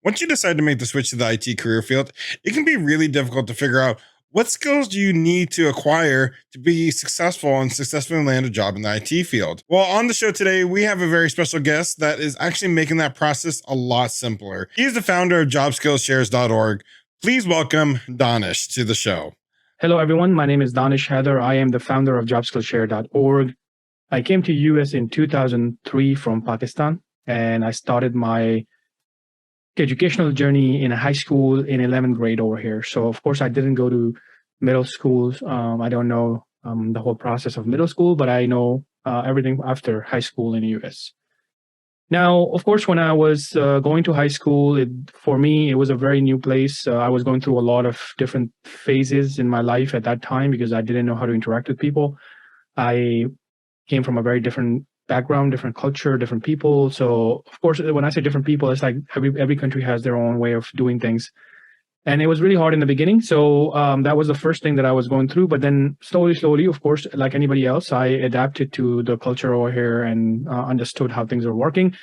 Once you decide to make the switch to the IT career field, it can be really difficult to figure out what skills do you need to acquire to be successful and successfully land a job in the IT field. Well, on the show today, we have a very special guest that is actually making that process a lot simpler. He is the founder of JobSkillsShares.org. Please welcome Danish to the show. Hello, everyone. My name is Danish Heather. I am the founder of JobSkillsShare.org. I came to US in 2003 from Pakistan, and I started my educational journey in a high school in 11th grade over here. So, of course, I didn't go to middle schools. I don't know the whole process of middle school, but I know everything after high school in the US. Now, of course, when I was going to high school, for me, it was a very new place. I was going through a lot of different phases in my life at that time because I didn't know how to interact with people. I came from a very different background, different culture, different people. So, of course, when I say different people, it's like every country has their own way of doing things. And it was really hard in the beginning. So that was the first thing that I was going through. But then slowly, of course, like anybody else, I adapted to the culture over here and understood how things are working.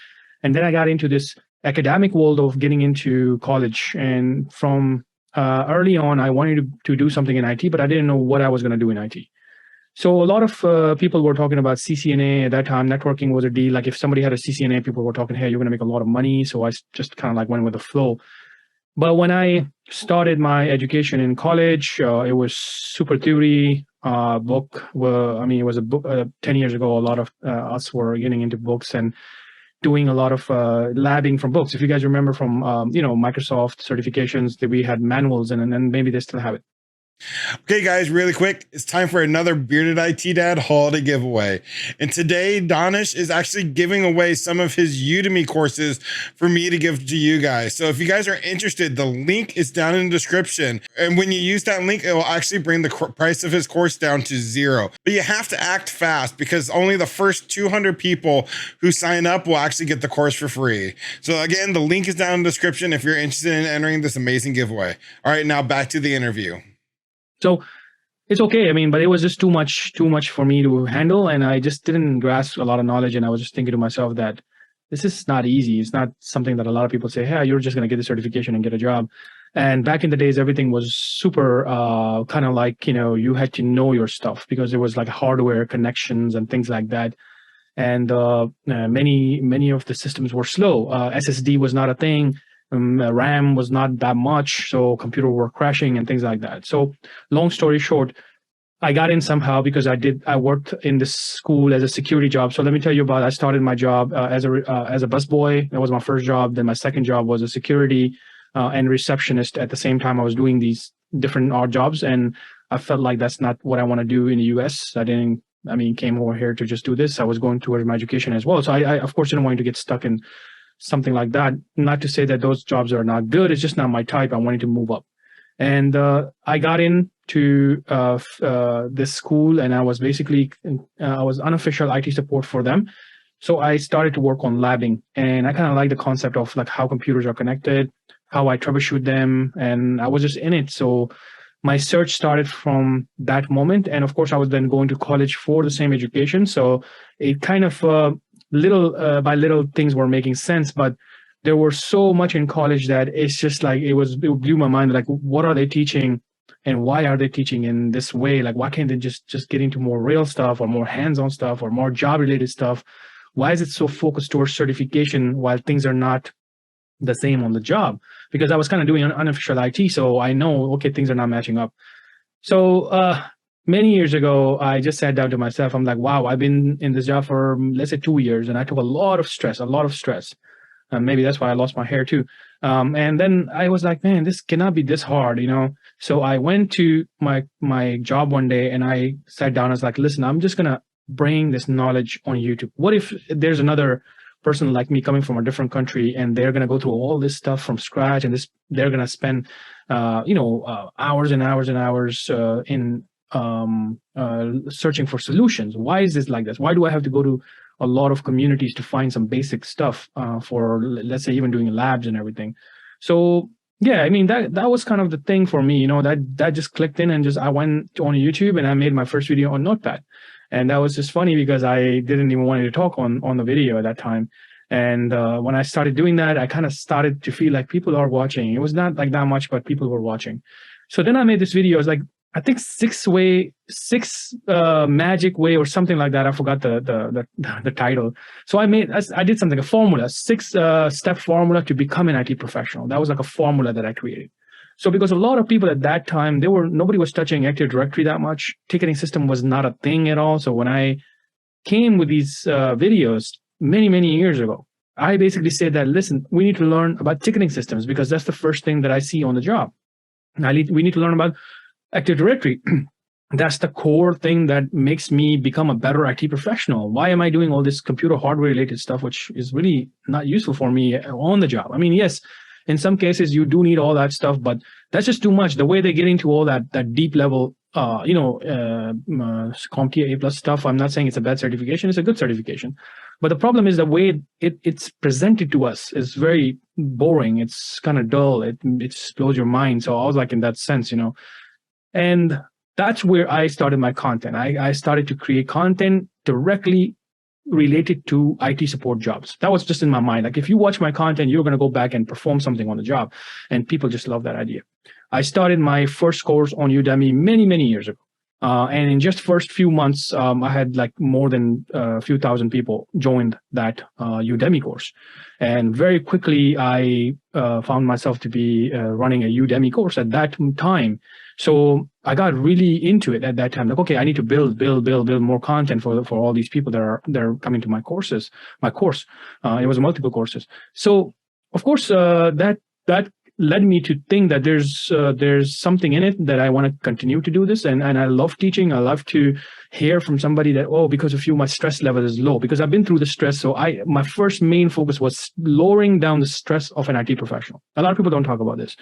And then I got into this academic world of getting into college. And from early on, I wanted to do something in IT, but I didn't know what I was going to do in IT. So a lot of people were talking about CCNA at that time. Networking was a deal. Like if somebody had a CCNA, people were talking, hey, you're going to make a lot of money. So I just kind of like went with the flow. But when I started my education in college, it was super theory book. It was a book 10 years ago. A lot of us were getting into books and doing a lot of labbing from books. If you guys remember from, Microsoft certifications, that we had manuals and then maybe they still have it. Okay, guys, really quick. It's time for another Bearded IT Dad holiday giveaway. And today, Danish is actually giving away some of his Udemy courses for me to give to you guys. So if you guys are interested, the link is down in the description. And when you use that link, it will actually bring the price of his course down to $0. But you have to act fast because only the first 200 people who sign up will actually get the course for free. So again, the link is down in the description if you're interested in entering this amazing giveaway. All right, now back to the interview. So it's okay. But it was just too much for me to handle. And I just didn't grasp a lot of knowledge. And I was just thinking to myself that this is not easy. It's not something that a lot of people say, hey, you're just going to get the certification and get a job. And back in the days, everything was super kind of like, you had to know your stuff because there was like hardware connections and things like that. And many of the systems were slow. SSD was not a thing. RAM was not that much, so computer were crashing and things like that. So long story short, I got in somehow because I worked in this school as a security job. So let me tell you about, I started my job as a busboy. That was my first job. Then my second job was a security and receptionist. At the same time, I was doing these different odd jobs. And I felt like that's not what I want to do in the US. Came over here to just do this. I was going towards my education as well. So I of course, didn't want to get stuck in something like that. Not to say that those jobs are not good. It's just not my type. I wanted to move up. And I got into this school and I was basically, I was unofficial IT support for them. So I started to work on labbing and I kind of like the concept of like how computers are connected, how I troubleshoot them. And I was just in it. So my search started from that moment. And of course, I was then going to college for the same education. So it kind of, little by little things were making sense, but there were so much in college that it's just like it blew my mind. Like, what are they teaching, and why are they teaching in this way? Like, why can't they just get into more real stuff or more hands-on stuff or more job-related stuff? Why is it so focused towards certification while things are not the same on the job? Because I was kind of doing unofficial IT, so I know things are not matching up. So many years ago, I just sat down to myself. I'm like, wow, I've been in this job for, let's say, 2 years, and I took a lot of stress. Maybe that's why I lost my hair too. And then I was like, man, this cannot be this hard, So I went to my job one day and I sat down. I was like, listen, I'm just going to bring this knowledge on YouTube. What if there's another person like me coming from a different country and they're going to go through all this stuff from scratch and they're going to spend, hours and hours and hours in searching for solutions. Why is this like this? Why do I have to go to a lot of communities to find some basic stuff for, let's say, even doing labs and everything? So yeah, that was kind of the thing for me, that just clicked in, and I went on YouTube and I made my first video on Notepad. And that was just funny because I didn't even want to talk on the video at that time. And when I started doing that, I kind of started to feel like people are watching. It was not like that much, but people were watching. So then I made this video. It was like, I think six magic way or something like that. I forgot the title. So I did something, a formula, six step formula to become an IT professional. That was like a formula that I created. So because a lot of people at that time, nobody was touching Active Directory that much. Ticketing system was not a thing at all. So when I came with these videos many years ago, I basically said that, listen, we need to learn about ticketing systems because that's the first thing that I see on the job. We need to learn about Active Directory. That's the core thing that makes me become a better IT professional. Why am I doing all this computer hardware related stuff, which is really not useful for me on the job? I mean, yes, in some cases you do need all that stuff, but that's just too much. The way they get into all that deep level, CompTIA A+ stuff, I'm not saying it's a bad certification, it's a good certification. But the problem is the way it's presented to us is very boring. It's kind of dull. It blows your mind. So I was like, in that sense, and that's where I started my content. I started to create content directly related to IT support jobs. That was just in my mind. Like, if you watch my content, you're going to go back and perform something on the job. And people just love that idea. I started my first course on Udemy many years ago. And in just first few months, I had like more than a few thousand people joined that Udemy course. And very quickly, I found myself to be running a Udemy course at that time. So I got really into it at that time. Like, okay, I need to build more content for all these people that are coming to my course. It was multiple courses. So of course, that led me to think that there's something in it that I want to continue to do this. And I love teaching. I love to hear from somebody that, oh, because of you, my stress level is low, because I've been through the stress. So my first main focus was lowering down the stress of an IT professional. A lot of people don't talk about this.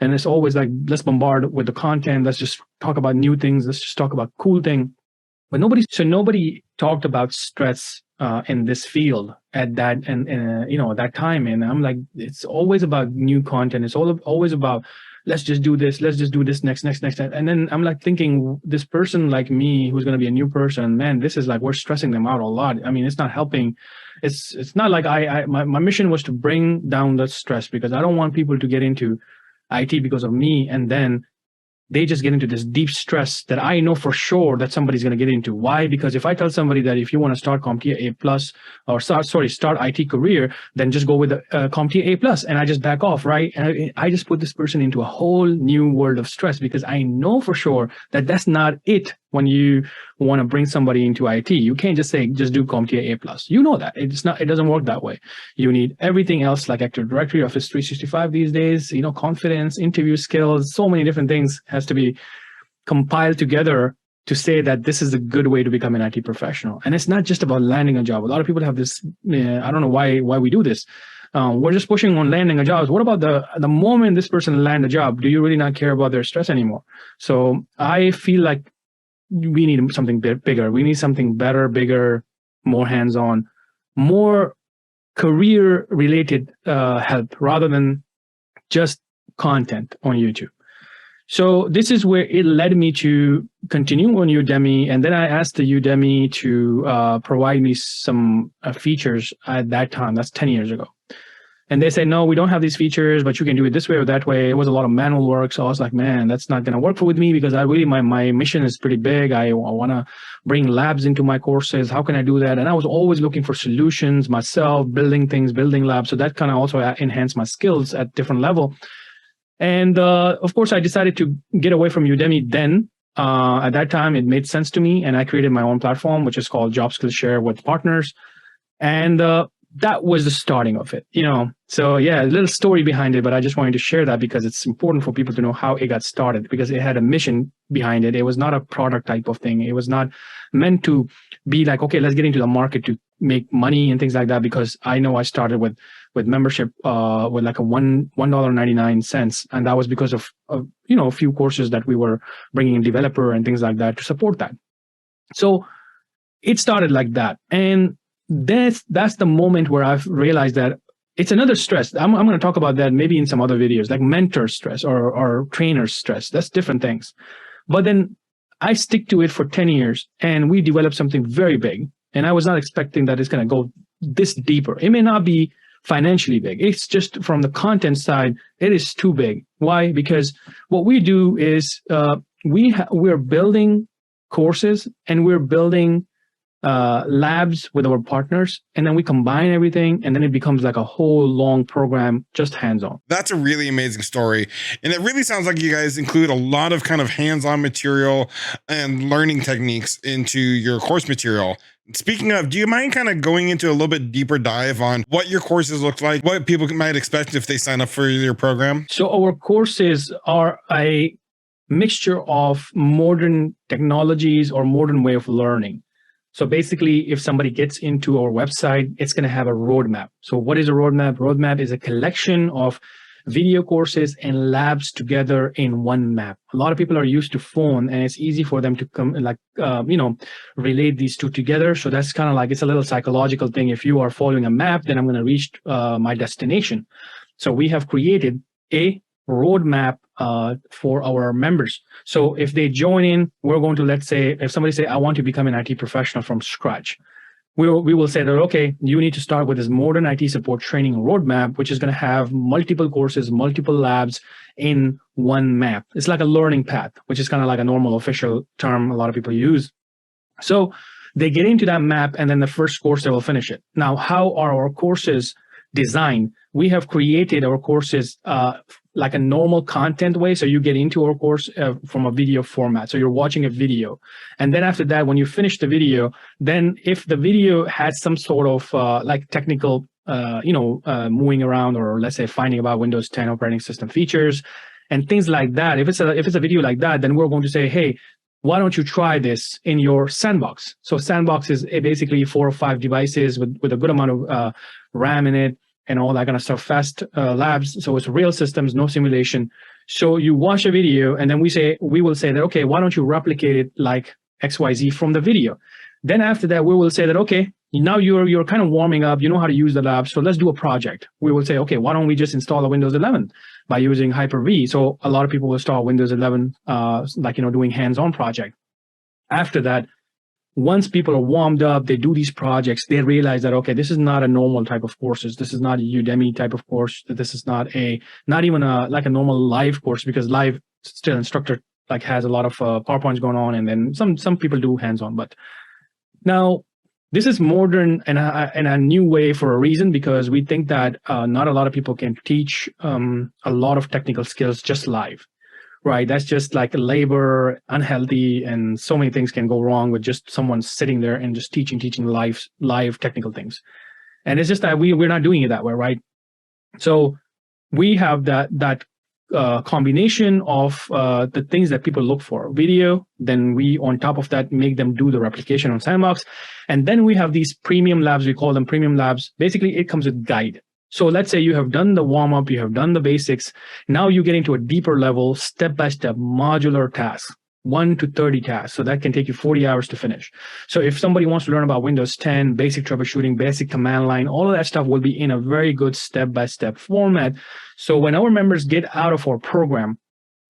And it's always like, let's bombard with the content. Let's just talk about new things. Let's just talk about cool thing. But nobody talked about stress in this field at that that time. And I'm like, it's always about new content. It's always about, let's just do this next. And then I'm like thinking, this person like me who's going to be a new person, man, this is like, we're stressing them out a lot. I mean, it's not helping. It's not like my mission was to bring down the stress, because I don't want people to get into IT because of me and then they just get into this deep stress that I know for sure that somebody's going to get into. Why? Because if I tell somebody that if you want to start CompTIA A+ or start IT career, then just go with the CompTIA A+, and I just back off, right? And I just put this person into a whole new world of stress, because I know for sure that that's not it. When you want to bring somebody into IT, you can't just say, just do CompTIA A+. You know that. It doesn't work that way. You need everything else, like Active Directory, Office 365 these days, confidence, interview skills, so many different things has to be compiled together to say that this is a good way to become an IT professional. And it's not just about landing a job. A lot of people have this, I don't know why we do this. We're just pushing on landing a job. What about the moment this person land a job? Do you really not care about their stress anymore? So I feel like we need something bigger. We need something better, bigger, more hands-on, more career-related help rather than just content on YouTube. So this is where it led me to continue on Udemy. And then I asked the Udemy to provide me some features at that time. That's 10 years ago. And they said, no, we don't have these features, but you can do it this way or that way. It was a lot of manual work. So I was like, man, that's not going to work with me, because my mission is pretty big. I want to bring labs into my courses. How can I do that? And I was always looking for solutions myself, building things, building labs. So that kind of also enhanced my skills at different level. And of course, I decided to get away from Udemy then. At that time, it made sense to me. And I created my own platform, which is called Job Skills Share with partners. And that was the starting of it, So yeah, a little story behind it, but I just wanted to share that because it's important for people to know how it got started, because it had a mission behind it. It was not a product type of thing. It was not meant to be like, okay, let's get into the market to make money and things like that, because I know I started with membership with like a $1.99, and that was because of a few courses that we were bringing in developer and things like that to support that. So it started like that, and that's the moment where I've realized that it's another stress. I'm going to talk about that maybe in some other videos, like mentor stress or trainer stress. That's different things. But then I stick to it for 10 years and we developed something very big. And I was not expecting that it's going to go this deeper. It may not be financially big. It's just from the content side, it is too big. Why? Because what we do is we're building courses and we're building labs with our partners, and then we combine everything, and then it becomes like a whole long program, just hands-on. That's a really amazing story. And it really sounds like you guys include a lot of kind of hands-on material and learning techniques into your course material. Speaking of, do you mind kind of going into a little bit deeper dive on what your courses look like, what people might expect if they sign up for your program? So our courses are a mixture of modern technologies or modern way of learning. So basically, if somebody gets into our website, it's going to have a roadmap. So what is a roadmap? Roadmap is a collection of video courses and labs together in one map. A lot of people are used to phone, and it's easy for them to come relate these two together. So that's kind of like, it's a little psychological thing. If you are following a map, then I'm going to reach my destination. So we have created a roadmap for our members. So if they join in, we're going to, let's say, if somebody say, I want to become an IT professional from scratch, we will say that, okay, you need to start with this modern IT support training roadmap, which is going to have multiple courses, multiple labs in one map. It's like a learning path, which is kind of like a normal official term a lot of people use. So they get into that map, and then the first course, they will finish it. Now, how are our courses designed? We have created our courses like a normal content way. So you get into our course from a video format. So you're watching a video. And then after that, when you finish the video, then if the video has some sort of like technical, moving around, or let's say finding about Windows 10 operating system features and things like that, if it's a video like that, then we're going to say, hey, why don't you try this in your sandbox? So sandbox is basically 4 or 5 devices with a good amount of RAM in it, and all that kind of stuff, fast labs. So it's real systems, no simulation. So you watch a video, and then we will say that, okay, why don't you replicate it like XYZ from the video? Then after that, we will say that, okay, now you're kind of warming up, you know how to use the lab, so let's do a project. We will say, okay, why don't we just install a Windows 11 by using Hyper-V? So a lot of people will install Windows 11, doing hands-on project. After that, once people are warmed up, they do these projects, they realize that, okay, this is not a normal type of courses. This is not a Udemy type of course. This is not even a normal live course, because live still instructor like has a lot of PowerPoints going on, and then some people do hands-on. But now this is modern and a new way for a reason, because we think that not a lot of people can teach a lot of technical skills just live. Right, that's just like labor, unhealthy, and so many things can go wrong with just someone sitting there and just teaching live technical things. And it's just that we're not doing it that way, right? So we have that combination of the things that people look for, video. Then we, on top of that, make them do the replication on Sandbox, and then we have these premium labs. We call them premium labs. Basically, it comes with guide. So let's say you have done the warm-up, you have done the basics. Now you get into a deeper level, step-by-step, modular tasks, 1 to 30 tasks. So that can take you 40 hours to finish. So if somebody wants to learn about Windows 10, basic troubleshooting, basic command line, all of that stuff will be in a very good step-by-step format. So when our members get out of our program,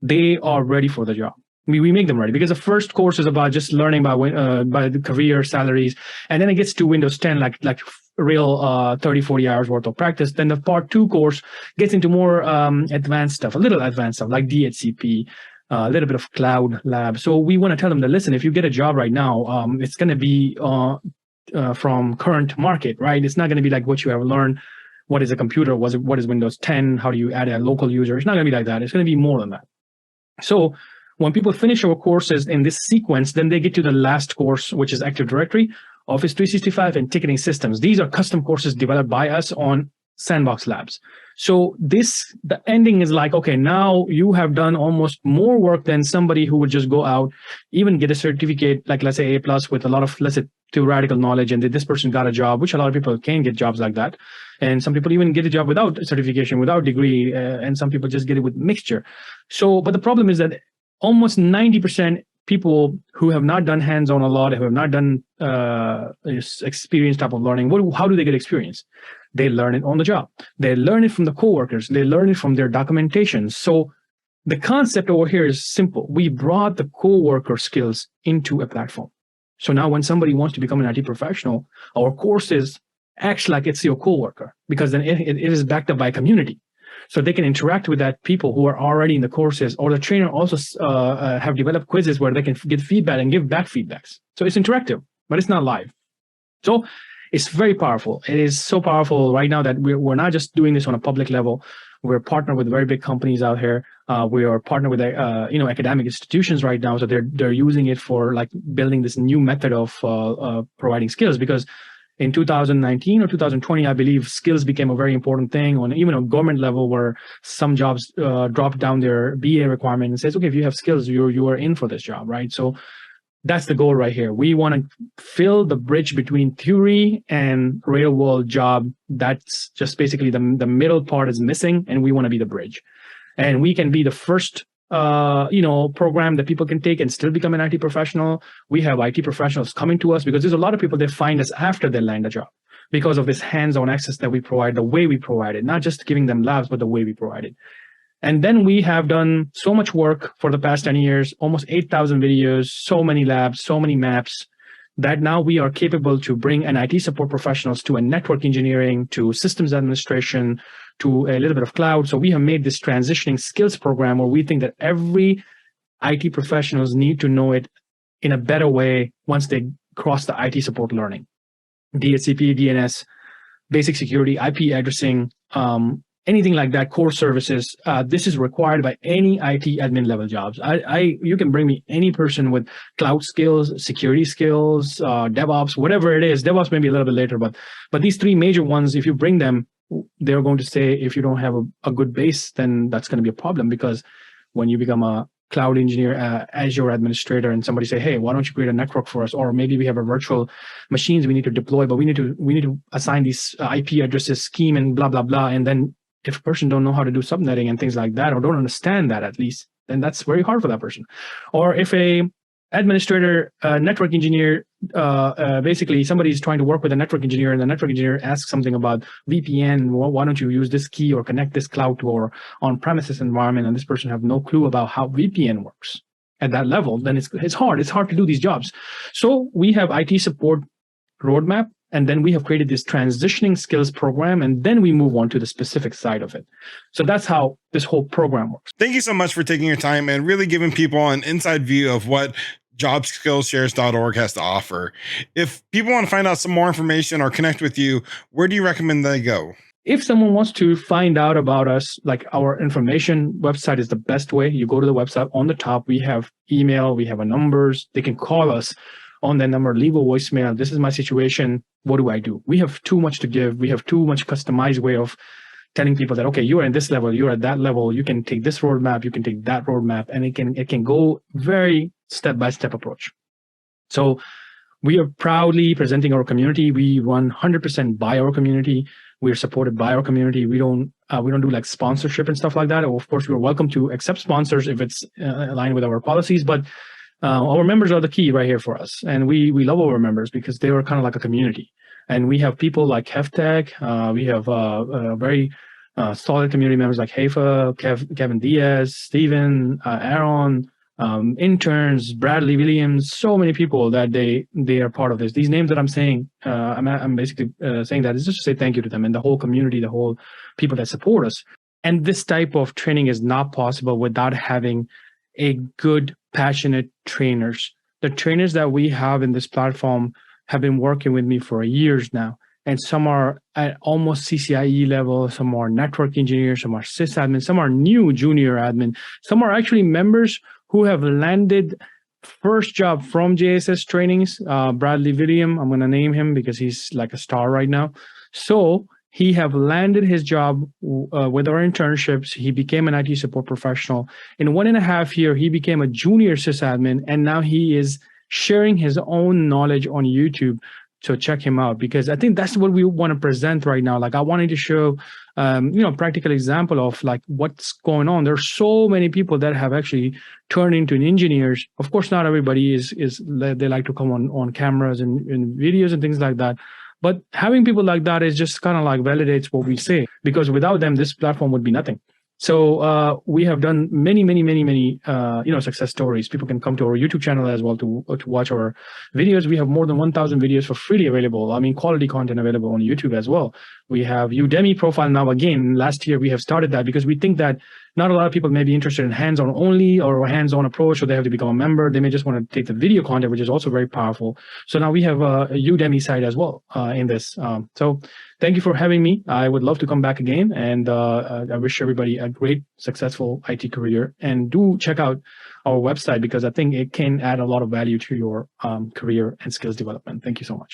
they are ready for the job. We make them ready, because the first course is about just learning about the career, salaries, and then it gets to Windows 10, like real 30, 40 hours worth of practice. Then the part 2 course gets into more advanced stuff, a little advanced stuff like DHCP, a little bit of cloud lab. So we want to tell them that, listen, if you get a job right now, it's going to be from current market, right? It's not going to be like what you have learned. What is a computer? What is Windows 10? How do you add a local user? It's not going to be like that. It's going to be more than that. So when people finish our courses in this sequence, then they get to the last course, which is Active Directory, Office 365, and ticketing systems. These are custom courses developed by us on Sandbox Labs. So the ending is like, okay, now you have done almost more work than somebody who would just go out, even get a certificate, like let's say A+ with a lot of, let's say, theoretical knowledge, and this person got a job, which a lot of people can get jobs like that. And some people even get a job without certification, without degree, and some people just get it with mixture. So, but the problem is that almost 90% people who have not done hands-on a lot, who have not done experience type of learning, how do they get experience? They learn it on the job. They learn it from the coworkers. They learn it from their documentation. So the concept over here is simple. We brought the coworker skills into a platform. So now when somebody wants to become an IT professional, our courses acts like it's your coworker, because then it is backed up by a community. So they can interact with that people who are already in the courses, or the trainer also have developed quizzes where they can get feedback and give back feedbacks. So it's interactive, but it's not live. So it's very powerful. It is so powerful right now that we're not just doing this on a public level. We're partnered with very big companies out here. We are partnered with academic institutions right now. So they're using it for like building this new method of providing skills, because in 2019 or 2020, I believe skills became a very important thing on even a government level, where some jobs dropped down their BA requirement and says, okay, if you have skills, you are in for this job, right? So that's the goal right here. We want to fill the bridge between theory and real world job. That's just basically the middle part is missing, and we want to be the bridge. And we can be the first program that people can take and still become an IT professional. We have IT professionals coming to us because there's a lot of people that find us after they land a job because of this hands-on access that we provide, the way we provide it, not just giving them labs, but the way we provide it. And then we have done so much work for the past 10 years, almost 8,000 videos, so many labs, so many maps, that now we are capable to bring an IT support professionals to a network engineering, to systems administration, to a little bit of cloud. So we have made this transitioning skills program where we think that every IT professionals need to know it in a better way once they cross the IT support learning. DHCP, DNS, basic security, IP addressing, anything like that, core services. This is required by any IT admin level jobs. You can bring me any person with cloud skills, security skills, DevOps, whatever it is. DevOps maybe a little bit later, but these three major ones, if you bring them, they're going to say, if you don't have a good base, then that's going to be a problem, because when you become a cloud engineer, Azure administrator, and somebody say, hey, why don't you create a network for us? Or maybe we have a virtual machines we need to deploy, but we need to assign these IP addresses scheme and blah, blah, blah. And then if a person don't know how to do subnetting and things like that, or don't understand that at least, then that's very hard for that person. Or if a administrator, network engineer, basically somebody is trying to work with a network engineer, and the network engineer asks something about VPN, why don't you use this key or connect this cloud to our on-premises environment, and this person have no clue about how VPN works at that level, then it's hard. It's hard to do these jobs. So we have IT support roadmap, and then we have created this transitioning skills program, and then we move on to the specific side of it. So that's how this whole program works. Thank you so much for taking your time and really giving people an inside view of what jobskillshares.org has to offer. If people want to find out some more information or connect with you, where do you recommend they go? If someone wants to find out about us, like our information, website is the best way. You go to the website. On the top, we have email, we have our numbers. They can call us on that number, leave a voicemail. This is my situation. What do I do? We have too much to give. We have too much customized way of telling people that, okay, you're in this level, you're at that level, you can take this roadmap, you can take that roadmap, and it can go very step-by-step approach. So we are proudly presenting our community. We run 100% by our community. We're supported by our community. We don't do like sponsorship and stuff like that. Of course, we're welcome to accept sponsors if it's aligned with our policies, but our members are the key right here for us. And we love our members because they are kind of like a community. And we have people like Heftech. We have very solid community members like Haifa, Kevin Diaz, Steven, Aaron, interns, Bradley Williams, so many people that they are part of this. These names that I'm saying, I'm basically saying that is just to say thank you to them and the whole community, the whole people that support us. And this type of training is not possible without having a good, passionate trainers. The trainers that we have in this platform have been working with me for years now. And some are at almost CCIE level, some are network engineers, some are sysadmin, some are new junior admin, some are actually members who have landed first job from JSS trainings. Bradley William, I'm going to name him because he's like a star right now. So he have landed his job with our internships. He became an IT support professional. In 1.5 years, he became a junior sysadmin, and now he is sharing his own knowledge on YouTube. So check him out, because I think that's what we want to present right now. Like I wanted to show, practical example of like what's going on. There's so many people that have actually turned into engineers. Of course, not everybody is they like to come on cameras and videos and things like that. But having people like that is just kind of like validates what we say, because without them, this platform would be nothing. So we have done many success stories. People can come to our YouTube channel as well to watch our videos. We have more than 1,000 videos for freely available. I mean, quality content available on YouTube as well. We have Udemy profile now. Again, last year we have started that because we think that not a lot of people may be interested in hands-on only or hands-on approach, or they have to become a member. They may just want to take the video content, which is also very powerful. So now we have a Udemy site as well in this. So thank you for having me. I would love to come back again, and I wish everybody a great, successful IT career. And do check out our website because I think it can add a lot of value to your career and skills development. Thank you so much.